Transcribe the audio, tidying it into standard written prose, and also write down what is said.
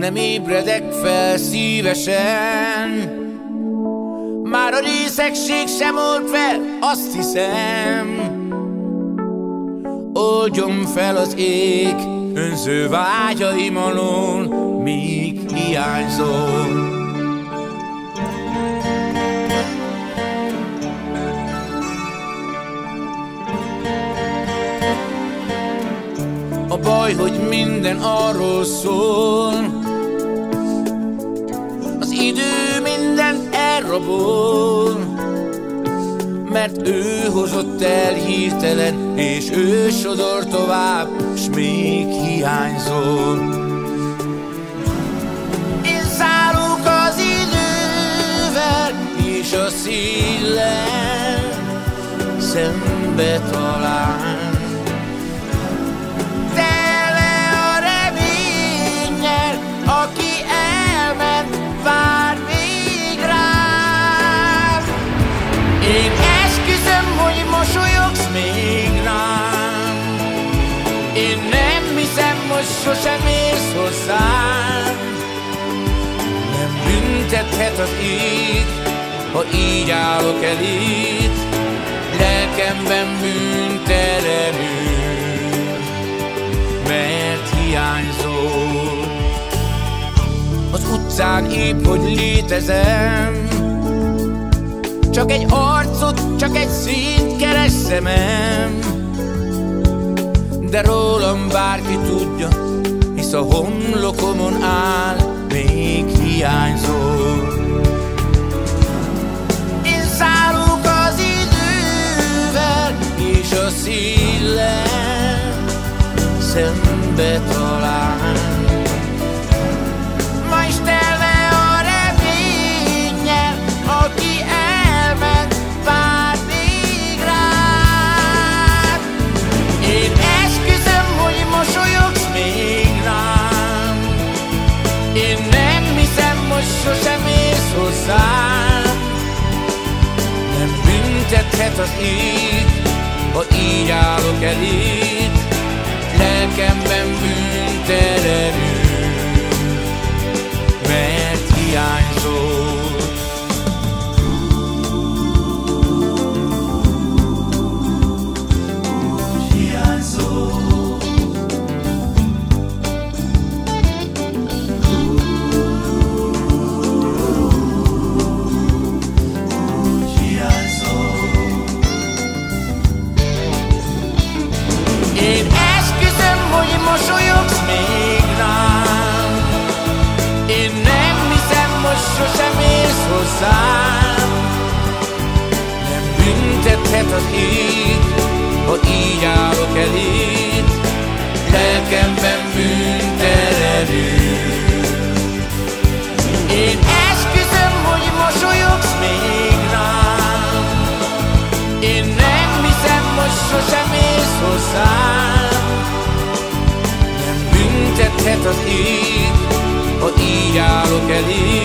nem ébredek fel szívesen. Már a részegség sem old fel, azt hiszem. Oldjon fel az ég önző vágyaim alól, míg hiányzol. A baj, hogy minden arról szól, az idő mindent elrabol, mert ő hozott el hirtelen, és ő sodor tovább, s még hiányzol. Én szállok az idővel, és a széllel szembe talál. Aki elment, vár még rám. Én esküszöm, hogy mosolyogsz még rám. Én nem hiszem, hogy sosem érsz hozzám. Nem büntethet az ég, ha így állok eléd. Lelkemben bűntelenül, mert hiányzol. Az utcán épp hogy létezem, csak egy arcot, csak egy színt keres szemem. De rólam bárki tudja, hisz a homlokomon áll, még hiányzol. Én szállok az idővel, és a széllel szembe talál. Aki elment, vár még rád. Én esküszöm, hogy mosolyogsz még rám. Én nem hiszem, hogy sosem érsz hozzám. Nem büntethet az ég, ha így állok eléd. Lelkemben bűntelenül, mert hiányzol. Én esküszöm, hogy mosolyogsz még rám. Én nem hiszem, hogy sosem érsz hozzám. Nem büntethet az ég, ha így állok eléd. Lelkemben bűntelenül. Én esküszöm, hogy mosolyogsz még rám. Én nem hiszem, hogy sosem érsz hozzám. Nem büntethet az ég, ha így állok eléd.